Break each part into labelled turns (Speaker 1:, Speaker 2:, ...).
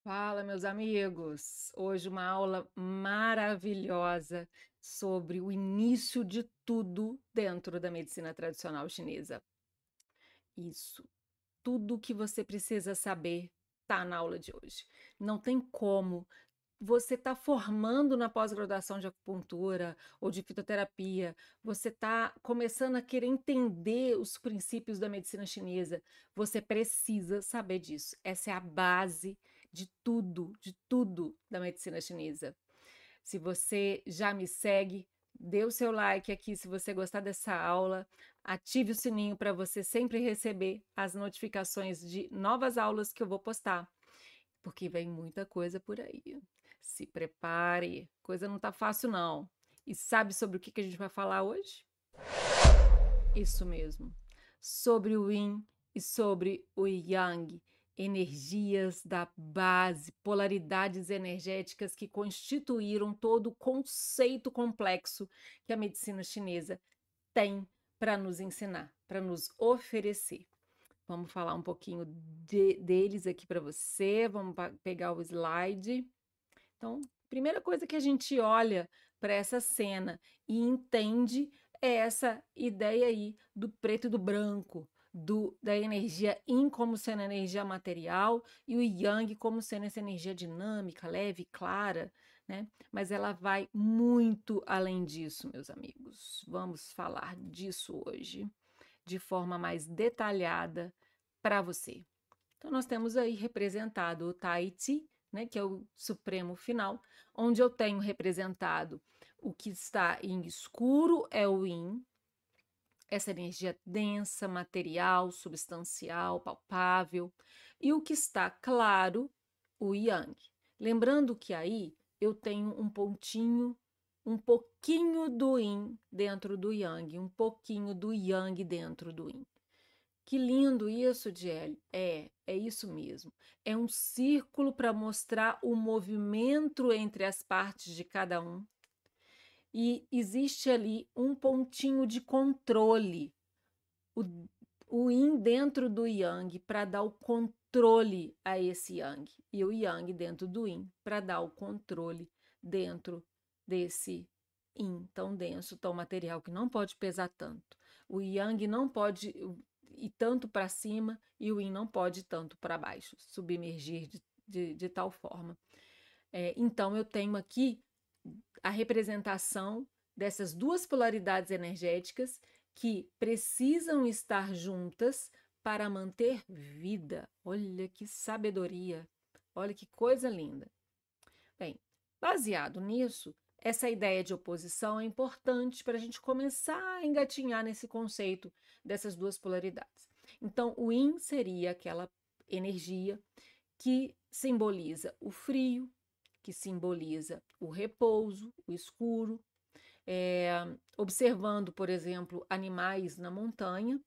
Speaker 1: Fala, meus amigos! Hoje uma aula maravilhosa sobre o início de tudo dentro da medicina tradicional chinesa. Isso, tudo o que você precisa saber está na aula de hoje. Não tem como você está formando na pós-graduação de acupuntura ou de fitoterapia, você está começando a querer entender os princípios da medicina chinesa, você precisa saber disso. Essa é a base de tudo da medicina chinesa. Se você já me segue, dê o seu like aqui se você gostar dessa aula, ative o sininho para você sempre receber as notificações de novas aulas que eu vou postar, porque vem muita coisa por aí. Se prepare, coisa não tá fácil não. E sabe sobre o que a gente vai falar hoje? Isso mesmo, sobre o Yin e sobre o Yang, energias da base, polaridades energéticas que constituíram todo o conceito complexo que a medicina chinesa tem para nos ensinar, para nos oferecer. Vamos falar um pouquinho deles aqui para você. Vamos pegar o slide. Então, primeira coisa que a gente olha para essa cena e entende é essa ideia aí do preto e do branco, da energia Yin como sendo energia material e o Yang como sendo essa energia dinâmica, leve, clara, né? Mas ela vai muito além disso, meus amigos. Vamos falar disso hoje de forma mais detalhada para você. Então, nós temos aí representado o Tai Chi, né, que é o supremo final, onde eu tenho representado o que está em escuro é o Yin, essa energia densa, material, substancial, palpável, e o que está claro, o Yang. Lembrando que aí eu tenho um pontinho, um pouquinho do Yin dentro do Yang, um pouquinho do Yang dentro do Yin. Que lindo isso, Diele. É isso mesmo. É um círculo para mostrar o movimento entre as partes de cada um. E existe ali um pontinho de controle, o, o yin dentro do yang, para dar o controle a esse yang, e o yang dentro do yin, para dar o controle dentro desse yin tão denso, tão material, que não pode pesar tanto. O yang não pode ir tanto para cima e o yin não pode ir tanto para baixo, submergir de tal forma. Então, eu tenho aqui a representação dessas duas polaridades energéticas que precisam estar juntas para manter vida. Olha que sabedoria, olha que coisa linda. Bem, baseado nisso, essa ideia de oposição é importante para a gente começar a engatinhar nesse conceito dessas duas polaridades. Então, o Yin seria aquela energia que simboliza o frio, que simboliza o repouso, o escuro, observando, por exemplo, animais na montanha,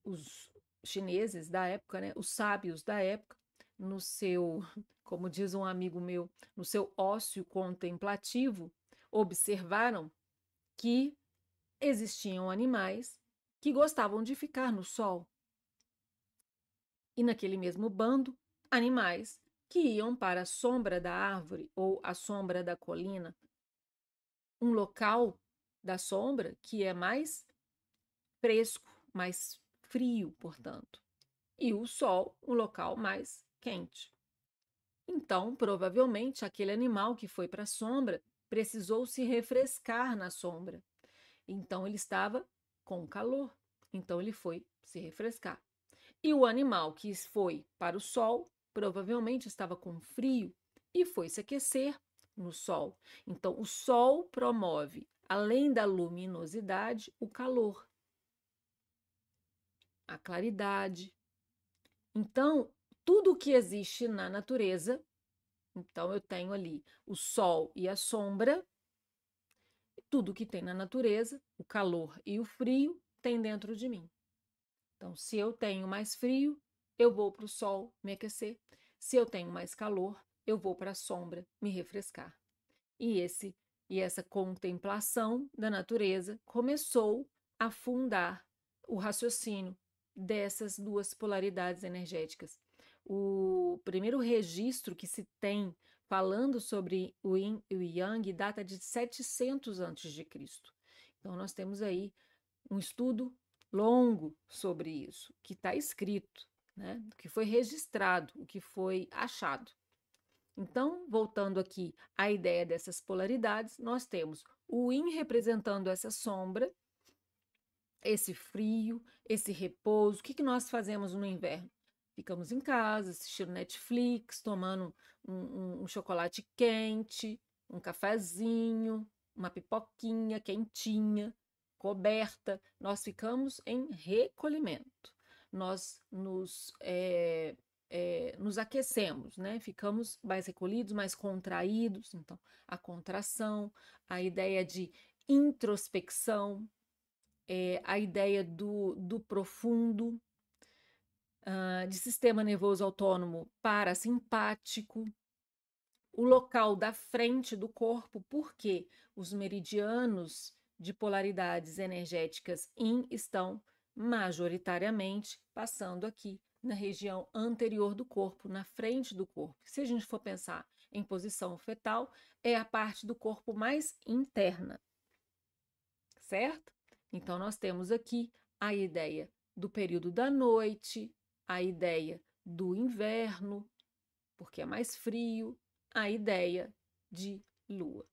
Speaker 1: os chineses da época, né, os sábios da época, no seu, como diz um amigo meu, no seu ócio contemplativo, observaram que existiam animais que gostavam de ficar no sol. E naquele mesmo bando, animais que iam para a sombra da árvore ou a sombra da colina, um local da sombra que é mais fresco, mais frio, portanto, e o sol, um local mais quente. Então, provavelmente, aquele animal que foi para a sombra precisou se refrescar na sombra. Então, ele estava com calor. Então, ele foi se refrescar. E o animal que foi para o sol provavelmente estava com frio e foi se aquecer no sol. Então, o sol promove, além da luminosidade, o calor, a claridade. Então, tudo que existe na natureza, então eu tenho ali o sol e a sombra, tudo que tem na natureza, o calor e o frio, tem dentro de mim. Então, se eu tenho mais frio, eu vou para o sol me aquecer. Se eu tenho mais calor, eu vou para a sombra me refrescar. E essa contemplação da natureza começou a fundar o raciocínio dessas duas polaridades energéticas. O primeiro registro que se tem falando sobre o Yin e o Yang data de 700 a.C. Então, nós temos aí um estudo longo sobre isso, que está escrito, né? O que foi registrado, o que foi achado. Então, voltando aqui à ideia dessas polaridades, nós temos o Yin representando essa sombra, esse frio, esse repouso. O que nós fazemos no inverno? Ficamos em casa, assistindo Netflix, tomando um chocolate quente, um cafezinho, uma pipoquinha quentinha, coberta. Nós ficamos em recolhimento. Nós nos aquecemos, né? Ficamos mais recolhidos, mais contraídos. Então, a contração, a ideia de introspecção, a ideia do profundo, de sistema nervoso autônomo parasimpático, o local da frente do corpo, porque os meridianos de polaridades energéticas Yin estão majoritariamente passando aqui na região anterior do corpo, na frente do corpo. Se a gente for pensar em posição fetal, é a parte do corpo mais interna, certo? Então, nós temos aqui a ideia do período da noite, a ideia do inverno, porque é mais frio, a ideia de lua.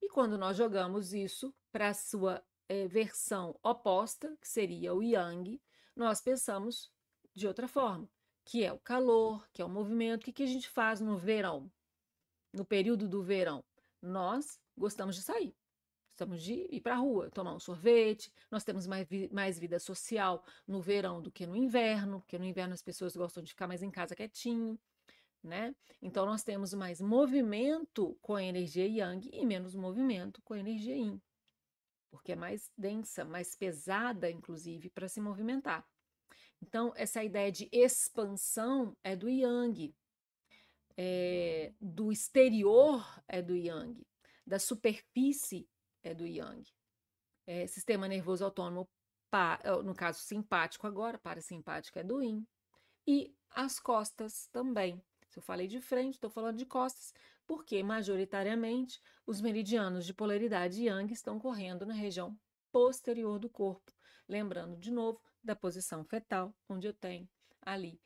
Speaker 1: E quando nós jogamos isso para a sua versão oposta, que seria o Yang, nós pensamos de outra forma, que é o calor, que é o movimento. O que a gente faz no verão? No período do verão, nós gostamos de sair. Gostamos de ir para a rua, tomar um sorvete. Nós temos mais vida social no verão do que no inverno, porque no inverno as pessoas gostam de ficar mais em casa quietinho, né? Então, nós temos mais movimento com a energia Yang e menos movimento com a energia Yin, porque é mais densa, mais pesada, inclusive, para se movimentar. Então, essa ideia de expansão é do Yang, do exterior é do Yang, da superfície é do Yang. Sistema nervoso autônomo, no caso simpático agora, parasimpático é do Yin. E as costas também. Se eu falei de frente, estou falando de costas, porque majoritariamente os meridianos de polaridade Yang estão correndo na região posterior do corpo. Lembrando de novo da posição fetal, onde eu tenho ali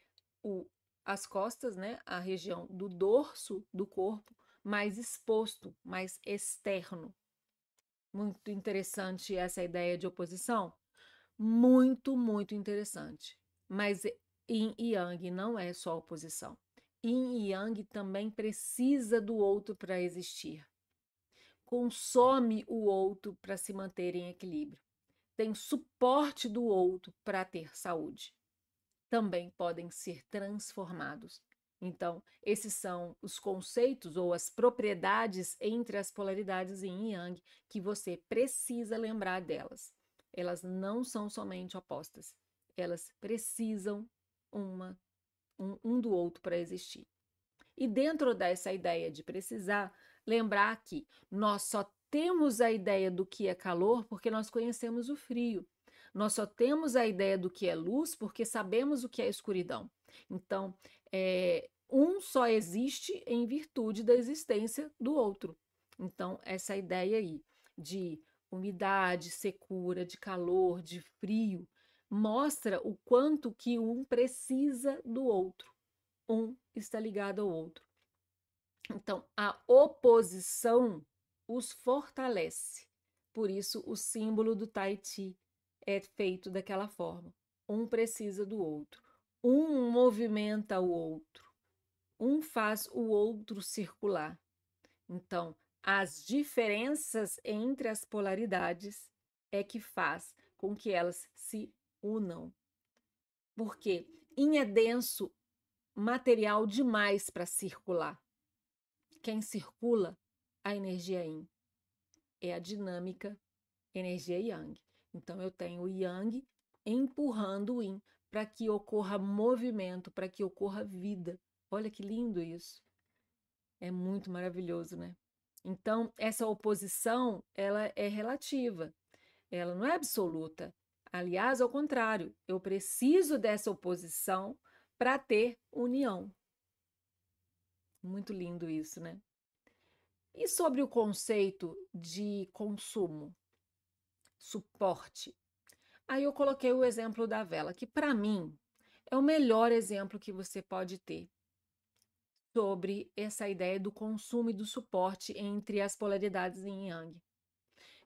Speaker 1: as costas, né, a região do dorso do corpo mais exposto, mais externo. Muito interessante essa ideia de oposição. Muito, muito interessante. Mas Yin e Yang não é só oposição. Yin e Yang também precisa do outro para existir. Consome o outro para se manter em equilíbrio. Tem suporte do outro para ter saúde. Também podem ser transformados. Então, esses são os conceitos ou as propriedades entre as polaridades Yin e Yang que você precisa lembrar delas. Elas não são somente opostas. Elas precisam um do outro para existir. E dentro dessa ideia de precisar, lembrar que nós só temos a ideia do que é calor porque nós conhecemos o frio. Nós só temos a ideia do que é luz porque sabemos o que é escuridão. Então, um só existe em virtude da existência do outro. Então, essa ideia aí de umidade, secura, de calor, de frio, mostra o quanto que um precisa do outro. Um está ligado ao outro. Então, a oposição os fortalece. Por isso, o símbolo do Tai Chi é feito daquela forma. Um precisa do outro. Um movimenta o outro. Um faz o outro circular. Então, as diferenças entre as polaridades é que faz com que elas se unam. Porque Yin é denso, material demais para circular. Quem circula a energia Yin é a dinâmica energia Yang. Então, eu tenho o Yang empurrando o Yin para que ocorra movimento, para que ocorra vida. Olha que lindo isso. É muito maravilhoso, né? Então, essa oposição, ela é relativa. Ela não é absoluta. Aliás, ao contrário, eu preciso dessa oposição para ter união. Muito lindo isso, né? E sobre o conceito de consumo, suporte? Aí eu coloquei o exemplo da vela, que para mim é o melhor exemplo que você pode ter sobre essa ideia do consumo e do suporte entre as polaridades yin e yang.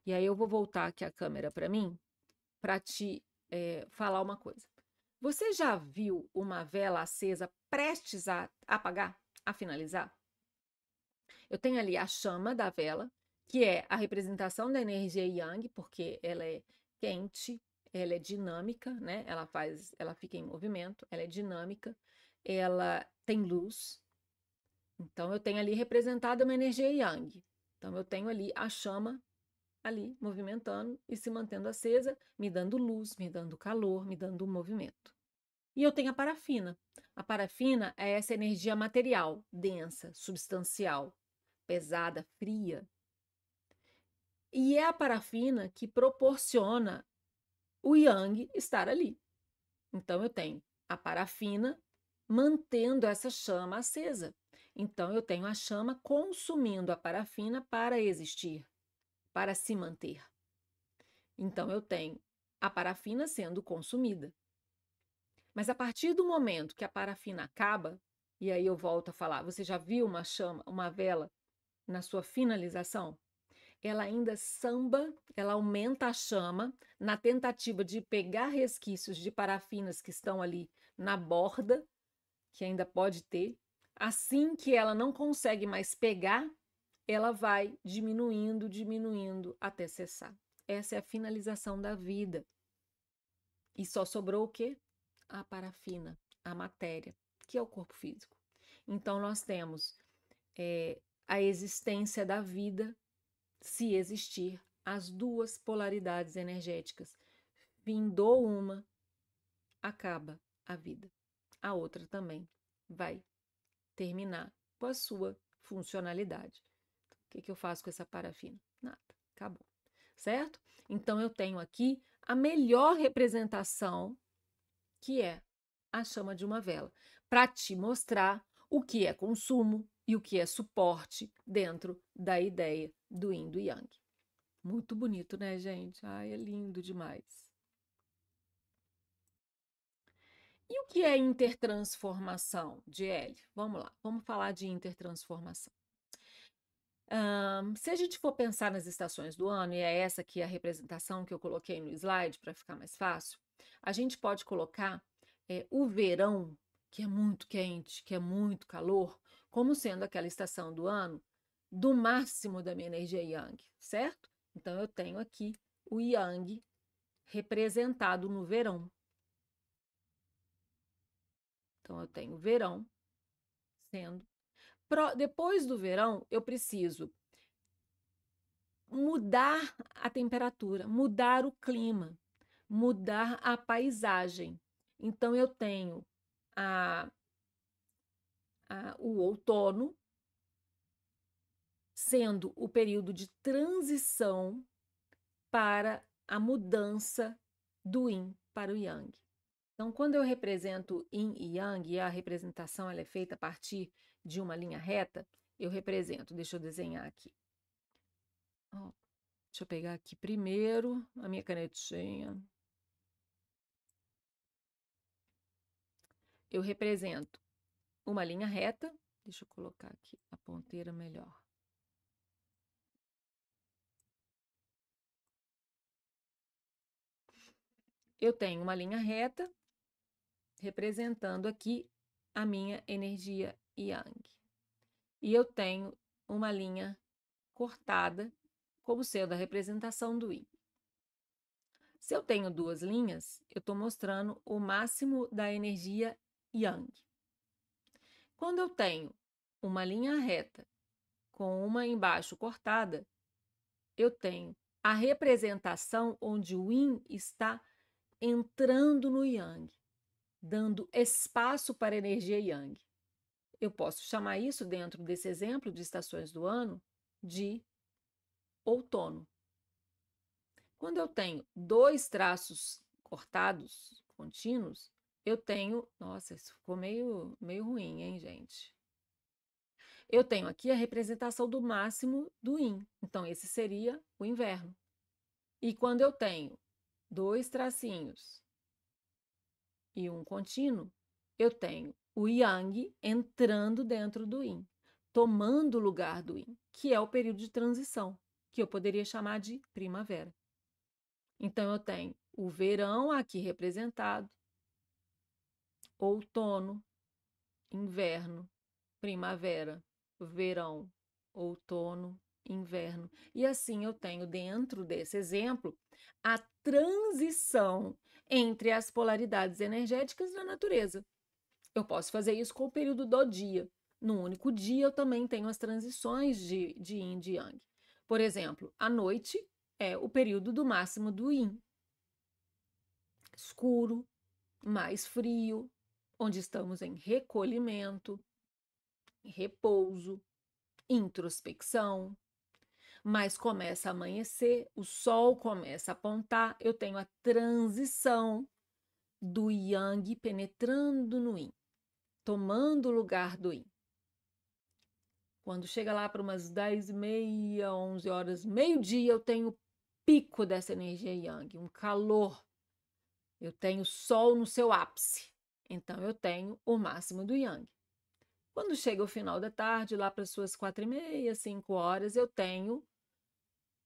Speaker 1: E aí eu vou voltar aqui a câmera para mim, para te falar uma coisa. Você já viu uma vela acesa prestes a apagar, a finalizar? Eu tenho ali a chama da vela, que é a representação da energia yang, porque ela é quente, ela é dinâmica, né? Ela fica em movimento, ela é dinâmica, ela tem luz. Então eu tenho ali representada uma energia yang. Então eu tenho ali a chama ali movimentando e se mantendo acesa, me dando luz, me dando calor, me dando movimento. E eu tenho a parafina. A parafina é essa energia material, densa, substancial, pesada, fria. E é a parafina que proporciona o yang estar ali. Então eu tenho a parafina mantendo essa chama acesa. Então eu tenho a chama consumindo a parafina para existir, para se manter. Então eu tenho a parafina sendo consumida. Mas a partir do momento que a parafina acaba, e aí eu volto a falar, você já viu uma chama, uma vela na sua finalização? Ela ainda samba, ela aumenta a chama na tentativa de pegar resquícios de parafinas que estão ali na borda, que ainda pode ter. Assim que ela não consegue mais pegar, ela vai diminuindo, diminuindo até cessar. Essa é a finalização da vida. E só sobrou o quê? A parafina, a matéria, que é o corpo físico. Então, nós temos a existência da vida, se existir, as duas polaridades energéticas. Findou uma, acaba a vida. A outra também vai terminar com a sua funcionalidade. O que eu faço com essa parafina? Nada, acabou. Certo? Então, eu tenho aqui a melhor representação, que é a chama de uma vela, para te mostrar o que é consumo e o que é suporte dentro da ideia do yin e do yang. Muito bonito, né, gente? Ai, é lindo demais. E o que é intertransformação, Diele? Vamos lá, vamos falar de intertransformação. Se a gente for pensar nas estações do ano, e é essa aqui a representação que eu coloquei no slide para ficar mais fácil, a gente pode colocar o verão, que é muito quente, que é muito calor, como sendo aquela estação do ano do máximo da minha energia yang, certo? Então eu tenho aqui o yang representado no verão. Então eu tenho o verão sendo. Depois do verão, eu preciso mudar a temperatura, mudar o clima, mudar a paisagem. Então, eu tenho o outono sendo o período de transição para a mudança do yin para o yang. Então, quando eu represento yin e yang, e a representação ela é feita a partir de uma linha reta, eu represento, deixa eu desenhar aqui. Deixa eu pegar aqui primeiro a minha canetinha. Eu represento uma linha reta. Deixa eu colocar aqui a ponteira melhor. Eu tenho uma linha reta representando aqui a minha energia yang. E eu tenho uma linha cortada como sendo a representação do yin. Se eu tenho duas linhas, eu estou mostrando o máximo da energia yang. Quando eu tenho uma linha reta com uma embaixo cortada, eu tenho a representação onde o yin está entrando no yang, dando espaço para a energia yang. Eu posso chamar isso, dentro desse exemplo de estações do ano, de outono. Quando eu tenho dois traços cortados, contínuos, eu tenho... Nossa, isso ficou meio ruim, hein, gente? Eu tenho aqui a representação do máximo do yin. Então, esse seria o inverno. E quando eu tenho 2 tracinhos e um contínuo, eu tenho o yang entrando dentro do yin, tomando o lugar do yin, que é o período de transição, que eu poderia chamar de primavera. Então, eu tenho o verão aqui representado, outono, inverno, primavera, verão, outono, inverno. E assim eu tenho dentro desse exemplo a transição entre as polaridades energéticas da natureza. Eu posso fazer isso com o período do dia. No único dia eu também tenho as transições de yin e de yang. Por exemplo, a noite é o período do máximo do yin. Escuro, mais frio, onde estamos em recolhimento, repouso, introspecção, mas começa a amanhecer, o sol começa a apontar, eu tenho a transição do yang penetrando no yin, tomando o lugar do yin. Quando chega lá para umas 10h30, 11 horas, meio-dia, eu tenho o pico dessa energia yang, um calor. Eu tenho o sol no seu ápice, então eu tenho o máximo do yang. Quando chega o final da tarde, lá para as suas 4h30, 5 horas, eu tenho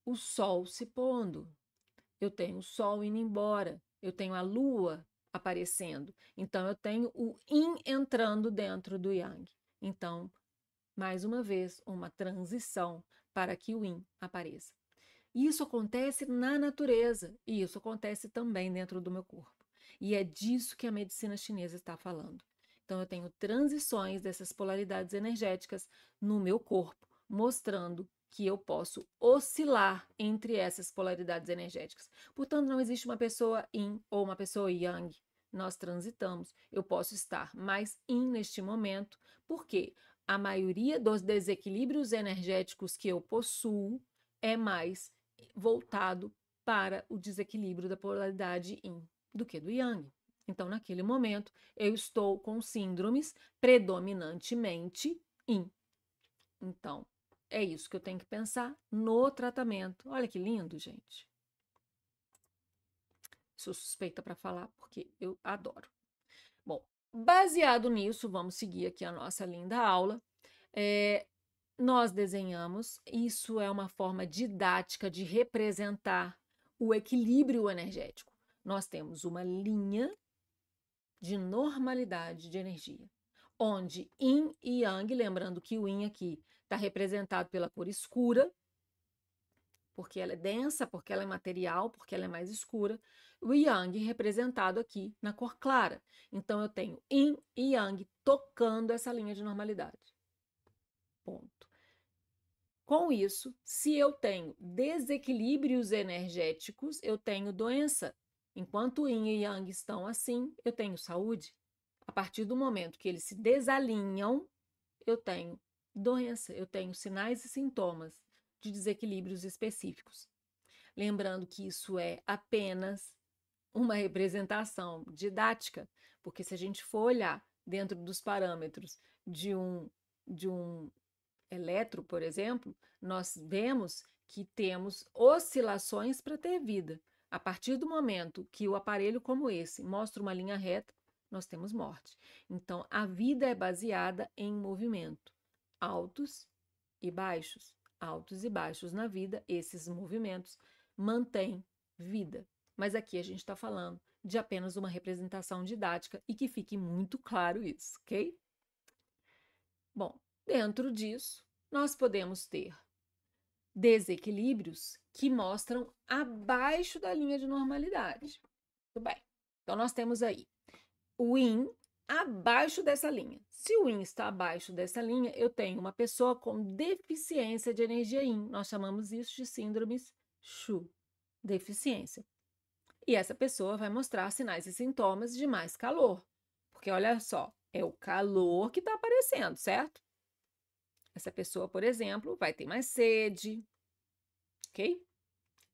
Speaker 1: o sol se pondo, eu tenho o sol indo embora, eu tenho a lua aparecendo. Então, eu tenho o yin entrando dentro do yang. Então, mais uma vez, uma transição para que o yin apareça. Isso acontece na natureza e isso acontece também dentro do meu corpo. E é disso que a medicina chinesa está falando. Então, eu tenho transições dessas polaridades energéticas no meu corpo, mostrando que eu posso oscilar entre essas polaridades energéticas. Portanto, não existe uma pessoa yin ou uma pessoa yang. Nós transitamos. Eu posso estar mais yin neste momento, porque a maioria dos desequilíbrios energéticos que eu possuo é mais voltado para o desequilíbrio da polaridade yin do que do yang. Então, naquele momento, eu estou com síndromes predominantemente yin. Então, é isso que eu tenho que pensar no tratamento. Olha que lindo, gente. Sou suspeita para falar porque eu adoro. Bom, baseado nisso, vamos seguir aqui a nossa linda aula. Nós desenhamos, isso é uma forma didática de representar o equilíbrio energético. Nós temos uma linha de normalidade de energia, onde yin e yang, lembrando que o yin aqui está representado pela cor escura, porque ela é densa, porque ela é material, porque ela é mais escura, o yang representado aqui na cor clara. Então, eu tenho yin e yang tocando essa linha de normalidade. Ponto. Com isso, se eu tenho desequilíbrios energéticos, eu tenho doença. Enquanto yin e yang estão assim, eu tenho saúde. A partir do momento que eles se desalinham, eu tenho doença, eu tenho sinais e sintomas de desequilíbrios específicos. Lembrando que isso é apenas uma representação didática, porque se a gente for olhar dentro dos parâmetros de um eletro, por exemplo, nós vemos que temos oscilações para ter vida. A partir do momento que o aparelho como esse mostra uma linha reta, nós temos morte. Então, a vida é baseada em movimento, altos e baixos. Altos e baixos na vida, esses movimentos mantêm vida. Mas aqui a gente está falando de apenas uma representação didática e que fique muito claro isso, ok? Bom, dentro disso, nós podemos ter desequilíbrios que mostram abaixo da linha de normalidade. Muito bem. Então, nós temos aí o yin abaixo dessa linha. Se o yin está abaixo dessa linha, eu tenho uma pessoa com deficiência de energia yin. Nós chamamos isso de síndromes Shu, deficiência. E essa pessoa vai mostrar sinais e sintomas de mais calor. Porque, olha só, é o calor que está aparecendo, certo? Essa pessoa, por exemplo, vai ter mais sede, ok?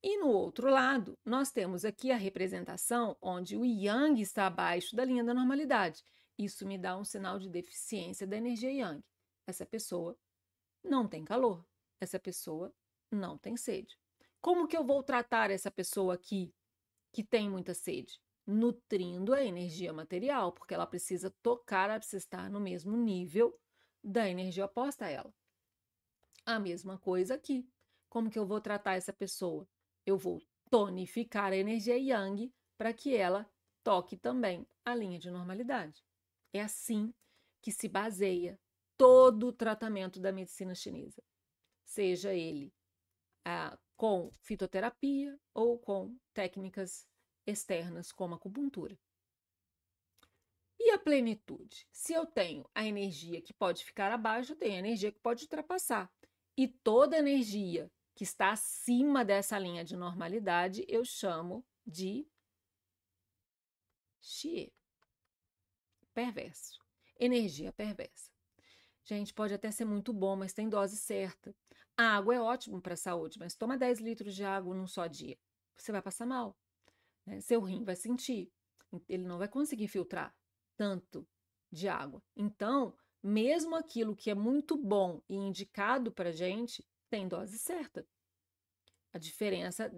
Speaker 1: E no outro lado, nós temos aqui a representação onde o Yang está abaixo da linha da normalidade. Isso me dá um sinal de deficiência da energia Yang. Essa pessoa não tem calor, essa pessoa não tem sede. Como que eu vou tratar essa pessoa aqui que tem muita sede? Nutrindo a energia material, porque ela precisa tocar, ela precisa estar no mesmo nível da energia oposta a ela. A mesma coisa aqui. Como que eu vou tratar essa pessoa? Eu vou tonificar a energia Yang para que ela toque também a linha de normalidade. É assim que se baseia todo o tratamento da medicina chinesa, seja ele com fitoterapia ou com técnicas externas como acupuntura. E a plenitude? Se eu tenho a energia que pode ficar abaixo, eu tenho a energia que pode ultrapassar. E toda energia que está acima dessa linha de normalidade, eu chamo de xie, perverso, energia perversa. Gente, pode até ser muito bom, mas tem dose certa. A água é ótimo para a saúde, mas toma 10 litros de água num só dia. Você vai passar mal, né? Seu rim vai sentir. Ele não vai conseguir filtrar tanto de água. Então, mesmo aquilo que é muito bom e indicado para a gente, tem dose certa. A diferença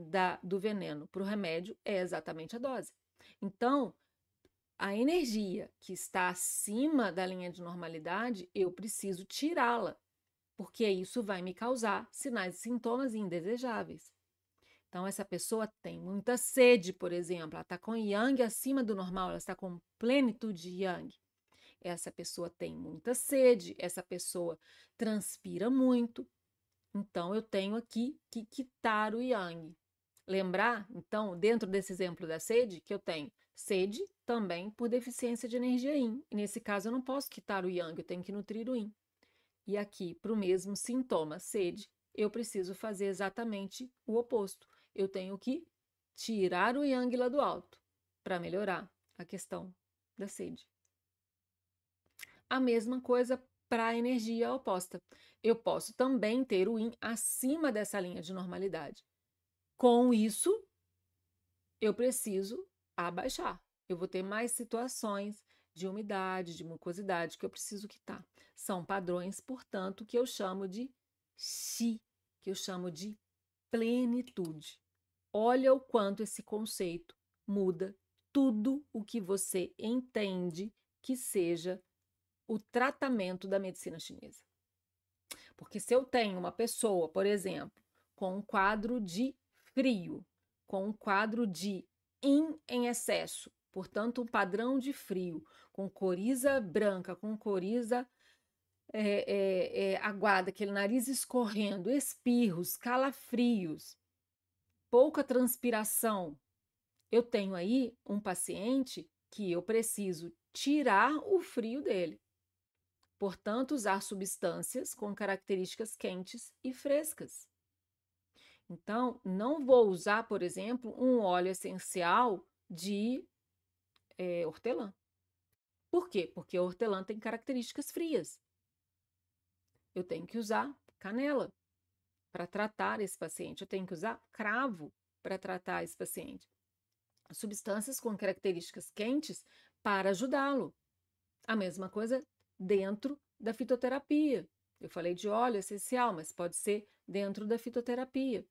Speaker 1: do veneno para o remédio é exatamente a dose. Então, a energia que está acima da linha de normalidade, eu preciso tirá-la, porque isso vai me causar sinais e sintomas indesejáveis. Então, essa pessoa tem muita sede, por exemplo, ela está com Yang acima do normal, ela está com plenitude Yang. Essa pessoa tem muita sede, essa pessoa transpira muito. Então, eu tenho aqui que quitar o Yang. Lembrar, então, dentro desse exemplo da sede, que eu tenho sede também por deficiência de energia Yin. E nesse caso, eu não posso quitar o Yang, eu tenho que nutrir o Yin. E aqui, para o mesmo sintoma, sede, eu preciso fazer exatamente o oposto. Eu tenho que tirar o Yang lá do alto para melhorar a questão da sede. A mesma coisa para a energia oposta. Eu posso também ter o Yin acima dessa linha de normalidade. Com isso, eu preciso abaixar. Eu vou ter mais situações de umidade, de mucosidade que eu preciso quitar. São padrões, portanto, que eu chamo de Xi, que eu chamo de plenitude. Olha o quanto esse conceito muda tudo o que você entende que seja o tratamento da medicina chinesa. Porque se eu tenho uma pessoa, por exemplo, com um quadro de frio, com um quadro de Yin em excesso, portanto, um padrão de frio, com coriza branca, com coriza aguada, aquele nariz escorrendo, espirros, calafrios, pouca transpiração, eu tenho aí um paciente que eu preciso tirar o frio dele. Portanto, usar substâncias com características quentes e frescas. Então, não vou usar, por exemplo, um óleo essencial de hortelã. Por quê? Porque a hortelã tem características frias. Eu tenho que usar canela para tratar esse paciente. Eu tenho que usar cravo para tratar esse paciente. Substâncias com características quentes para ajudá-lo. A mesma coisa dentro da fitoterapia. Eu falei de óleo essencial, mas pode ser dentro da fitoterapia.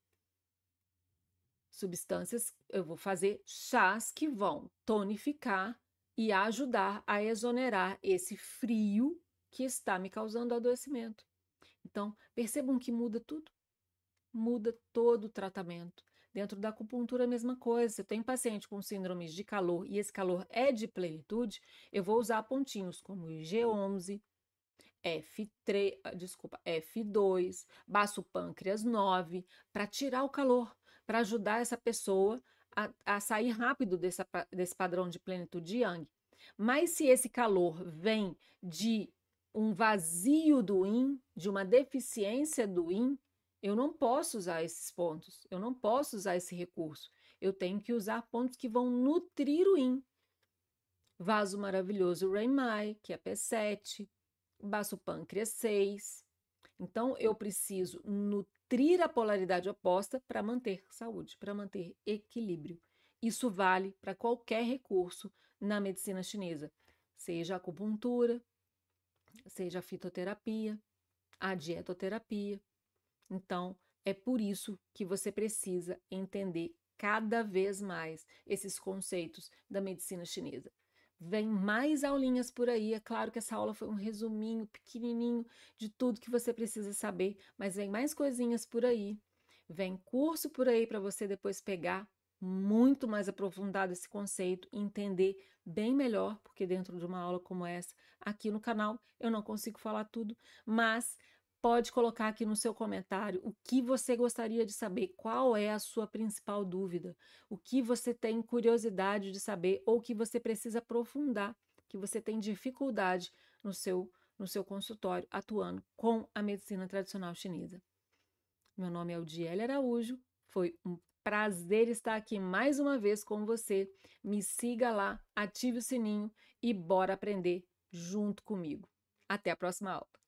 Speaker 1: Substâncias, eu vou fazer chás que vão tonificar e ajudar a exonerar esse frio que está me causando adoecimento. Então, percebam que muda tudo. Muda todo o tratamento. Dentro da acupuntura, a mesma coisa. Se eu tenho paciente com síndromes de calor e esse calor é de plenitude, eu vou usar pontinhos como G11, F2, baço pâncreas 9, para tirar o calor, para ajudar essa pessoa a sair rápido desse padrão de plenitude Yang. Mas se esse calor vem de um vazio do Yin, de uma deficiência do Yin, eu não posso usar esses pontos, eu não posso usar esse recurso. Eu tenho que usar pontos que vão nutrir o Yin. Vaso maravilhoso Renmai, que é P7, baço pâncreas 6. Então, eu preciso nutrir a polaridade oposta para manter saúde, para manter equilíbrio. Isso vale para qualquer recurso na medicina chinesa, seja a acupuntura, seja a fitoterapia, a dietoterapia. Então, é por isso que você precisa entender cada vez mais esses conceitos da medicina chinesa. Vem mais aulinhas por aí, é claro que essa aula foi um resuminho pequenininho de tudo que você precisa saber, mas vem mais coisinhas por aí. Vem curso por aí para você depois pegar muito mais aprofundado esse conceito e entender bem melhor, porque dentro de uma aula como essa, aqui no canal, eu não consigo falar tudo, mas pode colocar aqui no seu comentário o que você gostaria de saber, qual é a sua principal dúvida, o que você tem curiosidade de saber ou que você precisa aprofundar, que você tem dificuldade no seu consultório atuando com a medicina tradicional chinesa. Meu nome é Udiele Araújo, foi um prazer estar aqui mais uma vez com você. Me siga lá, ative o sininho e bora aprender junto comigo. Até a próxima aula!